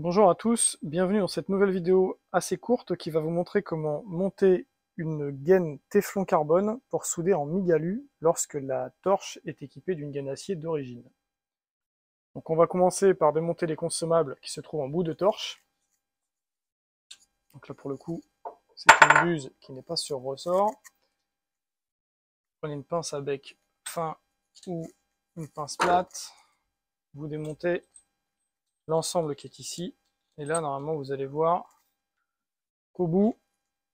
Bonjour à tous, bienvenue dans cette nouvelle vidéo assez courte qui va vous montrer comment monter une gaine Téflon carbone pour souder en MIG-ALU lorsque la torche est équipée d'une gaine acier d'origine. Donc on va commencer par démonter les consommables qui se trouvent en bout de torche. Donc là pour le coup, c'est une buse qui n'est pas sur ressort. Prenez une pince à bec fin ou une pince plate, vous démontez l'ensemble qui est ici, et là normalement vous allez voir qu'au bout,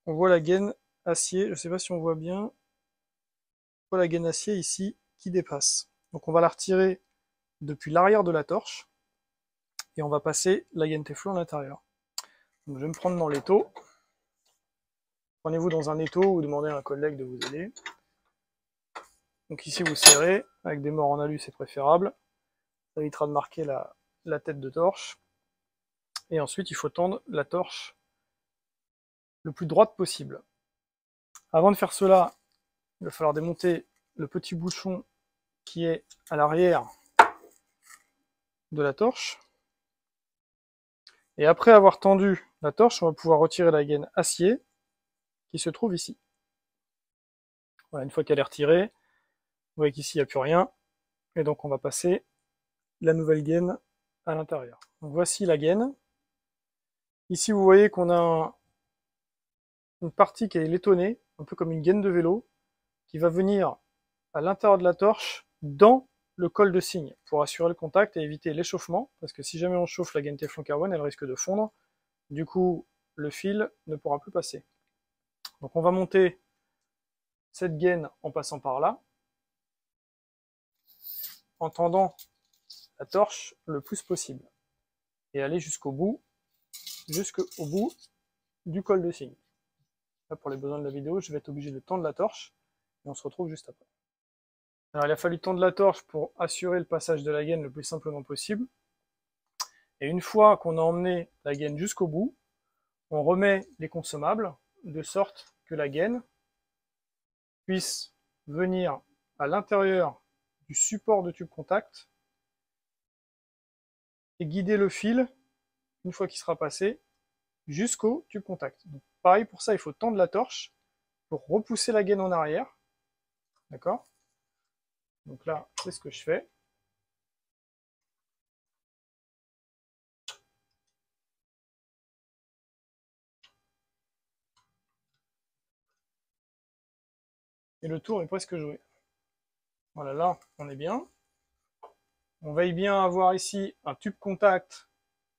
on voit la gaine acier, je ne sais pas si on voit bien, on voit la gaine acier ici qui dépasse. Donc on va la retirer depuis l'arrière de la torche, et on va passer la gaine Téflon à l'intérieur. Donc je vais me prendre dans l'étau. Prenez-vous dans un étau ou demandez à un collègue de vous aider. Donc ici vous serrez, avec des morts en alu c'est préférable, ça évitera de marquer la tête de torche. Et ensuite il faut tendre la torche le plus droite possible. Avant de faire cela, il va falloir démonter le petit bouchon qui est à l'arrière de la torche. Et après avoir tendu la torche, on va pouvoir retirer la gaine acier qui se trouve ici. Voilà, une fois qu'elle est retirée, vous voyez qu'ici il n'y a plus rien. Et donc on va passer la nouvelle gaine à l'intérieur. Donc voici la gaine. Ici vous voyez qu'on a une partie qui est laitonnée, un peu comme une gaine de vélo, qui va venir à l'intérieur de la torche dans le col de cygne pour assurer le contact et éviter l'échauffement, parce que si jamais on chauffe la gaine Téflon carbone, elle risque de fondre. Du coup, le fil ne pourra plus passer. Donc on va monter cette gaine en passant par là, en tendant la torche le plus possible, et aller jusqu'au bout du col de cygne. Là, pour les besoins de la vidéo, je vais être obligé de tendre la torche, et on se retrouve juste après. Alors il a fallu tendre la torche pour assurer le passage de la gaine le plus simplement possible. Et une fois qu'on a emmené la gaine jusqu'au bout, on remet les consommables de sorte que la gaine puisse venir à l'intérieur du support de tube contact et guider le fil, une fois qu'il sera passé, jusqu'au tube contact. Donc, pareil, pour ça, il faut tendre la torche pour repousser la gaine en arrière. D'accord? Donc là, c'est ce que je fais. Et le tour est presque joué. Voilà, là, on est bien. On veille bien avoir ici un tube contact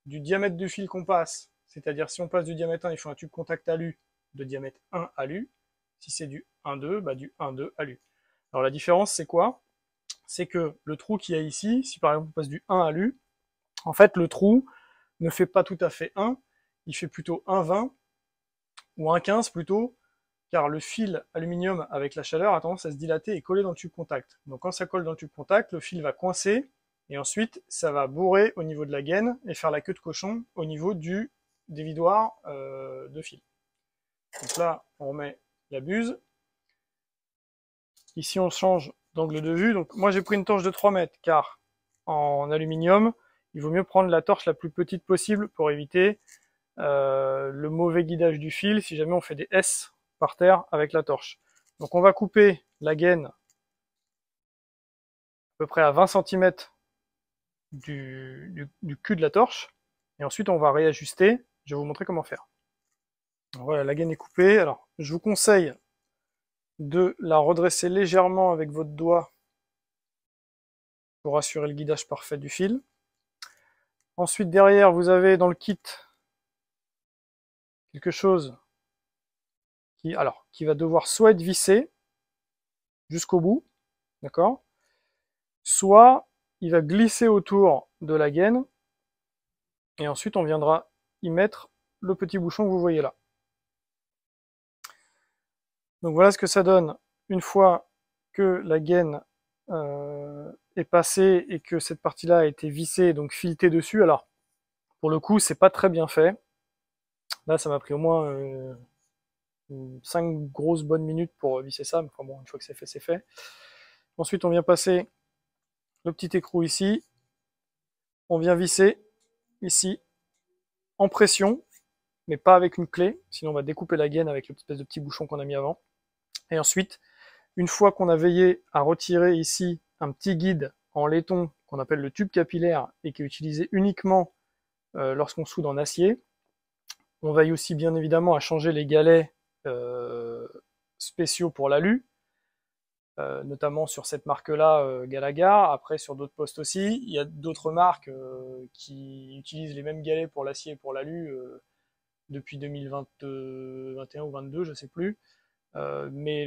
du diamètre du fil qu'on passe. C'est-à-dire, si on passe du diamètre 1, il faut un tube contact alu de diamètre 1 alu. Si c'est du 1,2, bah du 1,2 alu. Alors la différence, c'est quoi? C'est que le trou qu'il y a ici, si par exemple on passe du 1 alu, en fait le trou ne fait pas tout à fait 1, il fait plutôt 1,20 ou 1,15 plutôt, car le fil aluminium avec la chaleur a tendance à se dilater et coller dans le tube contact. Donc quand ça colle dans le tube contact, le fil va coincer, et ensuite ça va bourrer au niveau de la gaine et faire la queue de cochon au niveau du dévidoir de fil. Donc là, on remet la buse. Ici, on change d'angle de vue. Donc moi, j'ai pris une torche de 3 mètres, car en aluminium, il vaut mieux prendre la torche la plus petite possible pour éviter le mauvais guidage du fil si jamais on fait des S par terre avec la torche. Donc on va couper la gaine à peu près à 20 cm du cul de la torche, et ensuite on va réajuster. Je vais vous montrer comment faire. Donc voilà, la gaine est coupée. Alors, je vous conseille de la redresser légèrement avec votre doigt pour assurer le guidage parfait du fil. Ensuite, derrière, vous avez dans le kit quelque chose qui va devoir soit être vissé jusqu'au bout, d'accord, soit il va glisser autour de la gaine, et ensuite on viendra y mettre le petit bouchon que vous voyez là. Donc voilà ce que ça donne une fois que la gaine est passée et que cette partie-là a été vissée, donc filetée dessus. Alors, pour le coup, c'est pas très bien fait. Là, ça m'a pris au moins 5 grosses bonnes minutes pour visser ça, mais enfin bon, une fois que c'est fait, c'est fait. Ensuite, on vient passer le petit écrou ici, on vient visser ici, en pression, mais pas avec une clé, sinon on va découper la gaine avec l'espèce de petit bouchon qu'on a mis avant. Et ensuite, une fois qu'on a veillé à retirer ici un petit guide en laiton qu'on appelle le tube capillaire et qui est utilisé uniquement lorsqu'on soude en acier, on veille aussi bien évidemment à changer les galets spéciaux pour l'alu, notamment sur cette marque-là, Galaga. Après, sur d'autres postes aussi. Il y a d'autres marques qui utilisent les mêmes galets pour l'acier et pour l'alu depuis 2021 ou 2022, je sais plus. Mais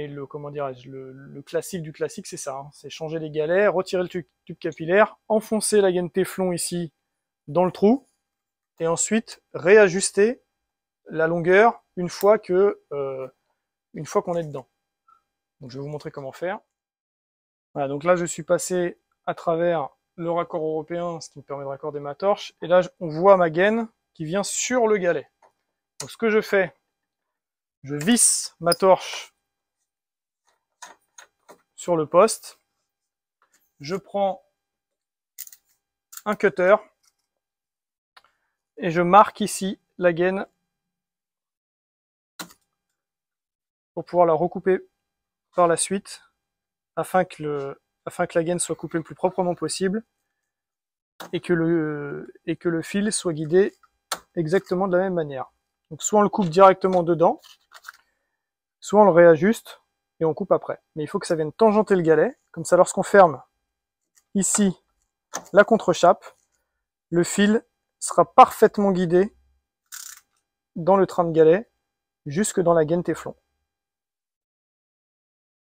le comment dirais-je, le classique du classique, c'est ça. Hein. C'est changer les galets, retirer le tube capillaire, enfoncer la gaine téflon ici dans le trou, et ensuite réajuster la longueur une fois qu'on est dedans. Donc je vais vous montrer comment faire. Voilà, donc là je suis passé à travers le raccord européen, ce qui me permet de raccorder ma torche, et là on voit ma gaine qui vient sur le galet. Donc ce que je fais, je visse ma torche sur le poste, je prends un cutter et je marque ici la gaine pour pouvoir la recouper par la suite afin que la gaine soit coupée le plus proprement possible et que le fil soit guidé exactement de la même manière. Donc soit on le coupe directement dedans, soit on le réajuste et on coupe après. Mais il faut que ça vienne tangenter le galet, comme ça lorsqu'on ferme ici la contrechape, le fil sera parfaitement guidé dans le train de galet jusque dans la gaine téflon.